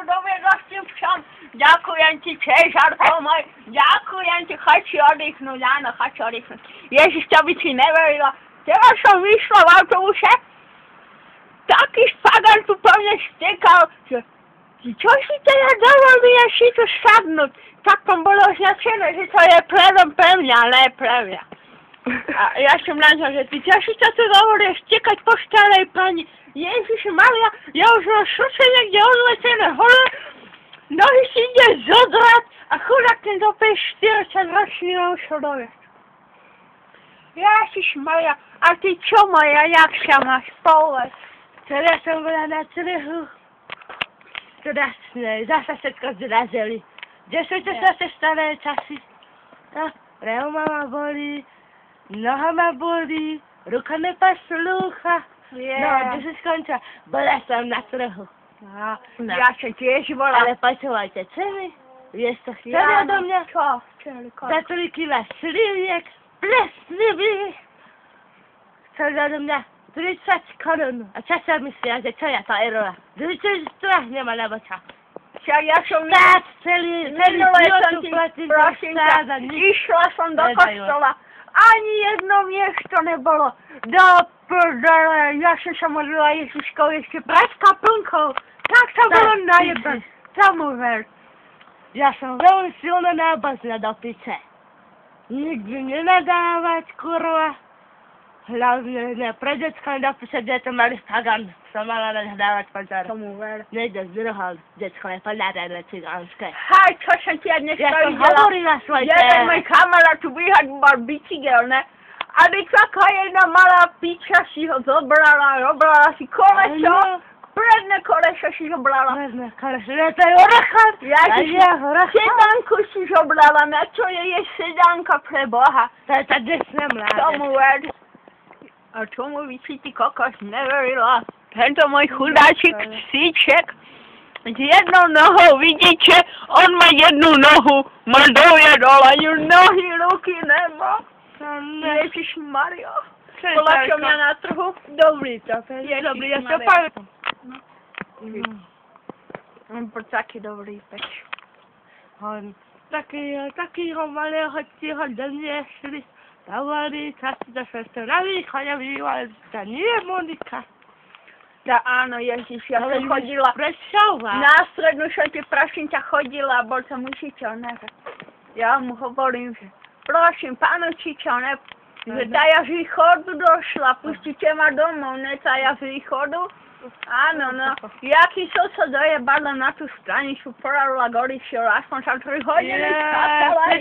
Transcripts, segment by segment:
doviedla s tým všom. Ďakujem ti, Čežarko môj. Ďakujem ti, chači oddychnúť, áno, chači oddychnúť. Ježiš, to by si neverila. Teraz som vyšla v autobuse. Taký špagan tu po mne stekal, že čo si teda dovolíš si tu sadnúť? Tak tam bolo označené, že to je pre mňa, ne pre mňa. A ja som na to, že ty čo si to tu dovolíš stekať po starej pani? Ježiš Maria, ja už mám srdce niekde odletené hore, nohy si ide zodrať a chudák ten dopej 40-ročný už ho doviesť. Ježiš Maria, a ty čo moja, jak sa máš povedz? Teda som bola na trhu. Teda zase všetko zrazili. Kde sú to zase staré časy? No, reuma ma bolí, noha ma bolí, ruka neposlúcha. No, kde sa skončila? Bola som na trhu. No. Ja som tiež bola. Ale počúvajte, ceny? Vieš to chceli odo mňa? Čo? Za 3 kila šliviek, presný chceli odo mňa 30 korun. A čo sa myslia, že čo ja to erola? Že strahne ma nebo čo? Však ja som minulé som ti, prosím ťa, išla som do kostola. Ani jedno miesto nebolo. Do prdele, ja som sa modlila Ježiškovi ešte pred kaplnkou. Tak sa bolo najebať. Tomu ver. Ja som veľmi silno nábazná do piče. Nikdy nenadávať, kurva. Hlavne ne pre decka do piče, kde to mali pagan. Som mala nadávať pozor. Tomu ver. Nejde z druhého decka, je podarené cigánske. Hej, čo som ti dneska videla? Ja som hovorila svoj jeden môj kamarát tu vyhadoval bicykel, ne? A taká jedna malá piča si ho zobrala si koleso. Predné koleso si zobrala. Predné koleso, to je orechar. Sedánku si zobrala, na čo je sedánka pre Boha? To je tá desná mládež. Tomu ver. A tomu by si ty kokos neverila. Tento môj chudáčik psíček s jednou nohou, vidíte, on má jednu nohu, má doviedol, ani nohy, ruky nemá. Ježiš Maria. Bola som ja na trhu. Dobrý to, dobrý, ja sa pamätám. On bol taký dobrý peč. On takýho malého tieho doniesli. Hovorí, časti do šeste na východe bývali, to nie je Monika. Ja áno, Ježiš, ja som chodila. Na strednú šate, prosím ťa, chodila, bol som učiteľ, ne? Ja mu hovorím, že prosím, pán učiteľ, ne? Že tá ja z východu došla, pustíte ma domov, ne? Tá ja z východu? Áno, no. Jaký som sa dojebala na tú straničku, poradila gorišiel, aspoň sa 3 hodiny skápala,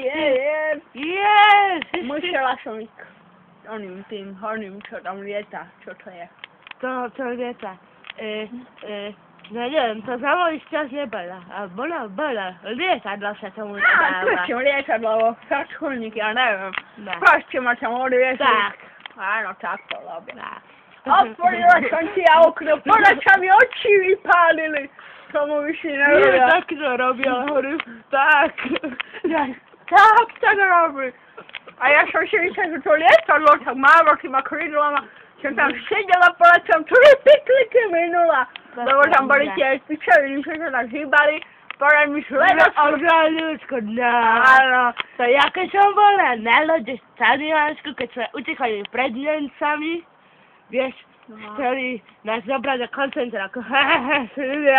musela som ísť oným tým horným, čo tam lieta, čo to je. To lieta. No neviem, to za môj čas nebola, a bola, lietadlo sa tomu nedáva. Prosím, lietadlo, sačkulník, ja neviem. Prosím ma tam odviezli. Tak. Áno, tak to robia. Otvorila som ti okno, podľa sa mi oči vypálili. Tomu by si nerobila. Nie, tak to robí, ale hovorím, tak. Tak to robí. A ja som si myslel, že to lietadlo tak málo tými krídlama. Som tam sedela, podľa som 3 pikliky minula. Lebo tam boli tie pičoviny, že sa tak hýbali. Podľa mi šledo som... ľudsko, áno. To ja keď som bola na lode v Taliansku, keď sme utekali pred Nemcami, vieš, chceli nás zobrať do koncentráku. Že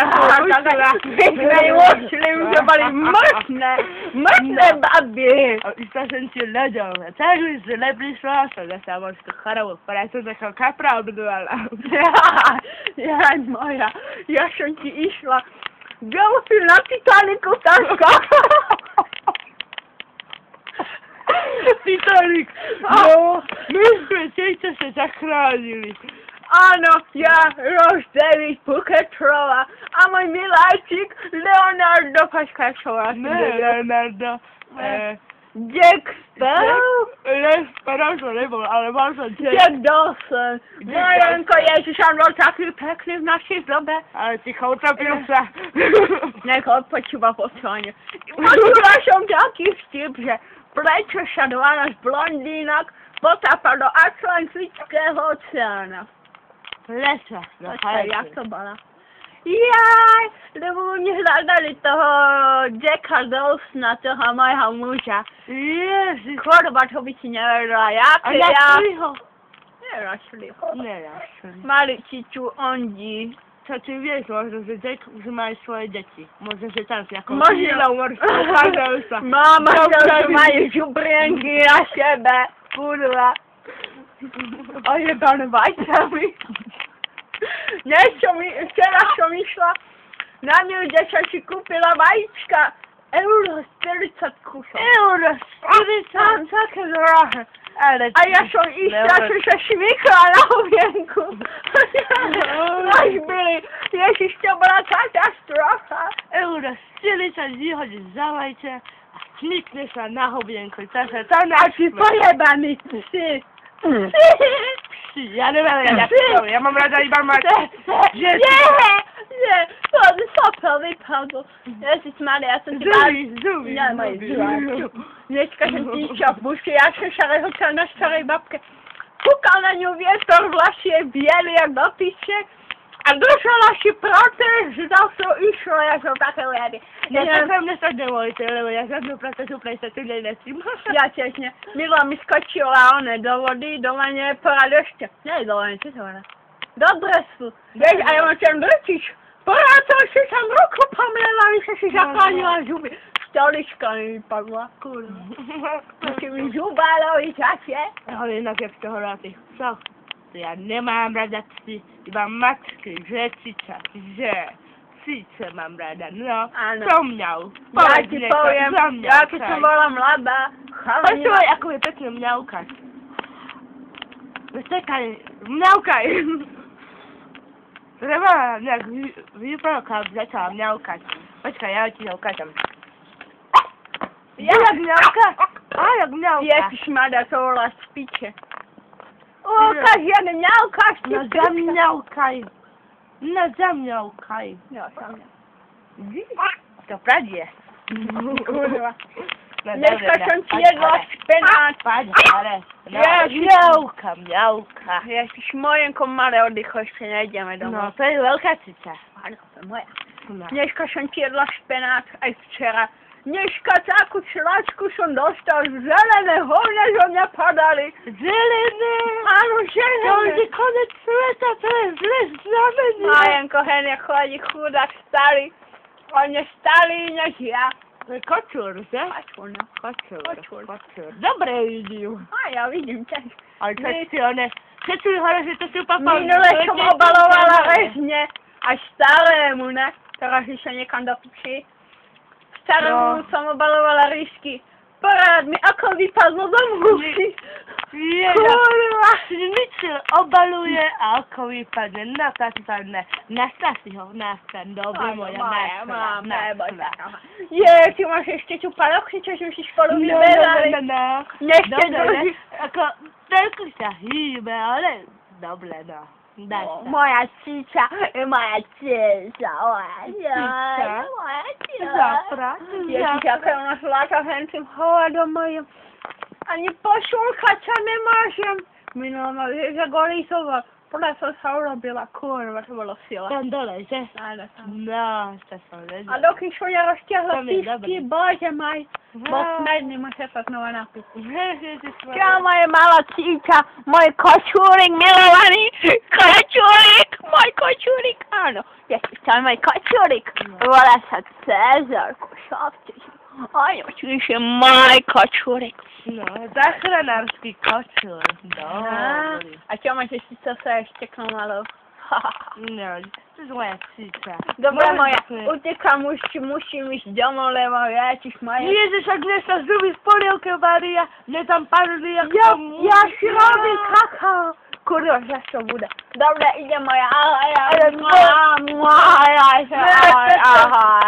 boli mŕtne babi. A už som si ľadom. A tak už neprišla, som zase možno chorobu, ktorá som takého kapra obdvala. Jaj moja, ja som ti išla. Gelfil na Titaniku, taška. Titanic, no, my sme tejto sa zachránili. Áno, ja, Rose Davis, Puketrova a môj miláčik Leonardo Paškačová. Ne, Leonardo. Jack Sparrow? Sparrow to nebol, ale mal som Jack Dawson. Marianko, Ježiš, on bol taký pekný v našej dobe. Ale ticho utopil sa. Nech odpočúva počúvanie. Počula som taký vtip, že prečo sa 12 blondínak potápa do Atlantického oceána. Prečo? Jak to bola? Jaj, lebo oni hľadali toho Jacka Dawsona, toho mojho muža. Ježiš. Kurva, to by si neverila. A našli ho? Nenašli ho. Nenašli. Mali čiču ondi. Čo ty vieš, možno, že Jack už má aj svoje deti. Možno, že tam si ako Možno. ukážajú sa. Mama, že majú žubrienky na sebe. Kurva. Ojebané vajcami. Včera som išla na ňu, kde som si kúpila vajíčka. Euro 40 kusov. Euro 40? Také drahé. Ale A ja som išla, som sa šmykla na ovienku. Nož byli. Ježiš, to bola katastrofa. Euro 40 vyhodíš za vajče a smykneš sa na hobienku. To A si pojebaný psi. Ja neviem, ja mám rada iba mať. Nie, to sopel vypadol. Ježišmaria, ja som si Zuby. Dneska som ti išla v buši, ja som sa rehočal na starej babke. Kúkal na ňu vietor, vlasy je biely jak do piče. A držala si protest, že to išlo, ja som také ujedy. Ja sa mne sa nevolíte, lebo ja žiadnu protestu sa tu nenesím. Ja tiež ne. Mila mi skočila do vody, doma neporad ešte. Nie do vody, čo to ona? Do dresu. Vieš, a ja ma tam drčíš. Porad to si tam ruku pomlela, mi sa si zachránila zuby. Stolička mi vypadla, kurva. Musí mi zubálovi časie. Ale inak jak toho ráty. Co? Ja nemám rada psi, iba mačky, že cica, že cice mám rada, no. Áno. Som mňau. Ja ti poviem, ja keď som bola mladá, Počúvaj, ako je pekne mňaukať. Čakaj, mňaukaj. Treba nejak vyprávka začala mňaukať. Počkaj, ja ti ho ukážem. Jak mňauka? Jak mňauka? Ježišmarja, to bola z piče. Ukáž, jak mňaukáš, ty No zamňaukaj. No zamňaukaj. No, sam To pravdě. Kurva. Dneska som ti jedla špenát. Páď, ale. Ježiš. Mňauka. Ježiš, mojenko malé oddycho, ešte nejdeme domov. No, to je veľká cica. Áno, to je moja. No. Dneska som ti jedla špenát, aj včera. Dneska takú člačku som dostal, zelené hovne zo mňa padali. Zelené. Áno, To už je zelené. konec sveta, to je zlé znamenie. Majenko hene chodí chudák starý. On je starý než ja. To je kočúr, že? Kočúr, no. Kočúr. Dobre vidím. A ja vidím ťa. Ale to si one, všetci hore, že to sú papá. Minule som obalovala rezne. Až starému, ne? Teraz išla niekam do piči. Starému som obalovala rýžky. Porád mi, ako vypadlo do múky. Kurva. Nič obaluje a ako vypadne. Nakastané. Nastav si ho, nastav. Dobre, moja nastav. Ty máš ešte tu palochy, čo sme si spolu vyberali. Nešte druhý. Ako, toľko sa hýbe, ale dobre, no. Moja cica, moja cica, moja cica. Ježiš, aká je ona zlatá hentým hovadom mojim. Ani pošulkať sa nemôžem. Minulá ma vieš, ako lísoval. Podľa som sa urobila, kurva, to bolo sila. Tam dole, že? Áno, tam. No, to som vedela. A dokým som ja roztiahla Tam je písky, dobré. bože maj. Bo smedný, môže sa znova napiť. Ježiš, Ja, moje malá cíka, môj kočúrik milovaný, kočúrik, môj kočúrik, áno, ježiš, to je môj kočúrik, volá sa Cezar, košovci, áno, čiže môj kočúrik. No, záchranársky kočúr, dobrý. A čo máš ešte sa ešte klamalou? No, to je moja cica. Dobre moja, utekám, musím ísť domov, lebo ježiš moje. Ježiš, ak dnes sa zuby v polievke varia, mne tam padli ako... Ja si robím kakao. Kurva, že to bude. Dobre, ide moja, ahoj, ahoj, ahoj, ahoj, ahoj.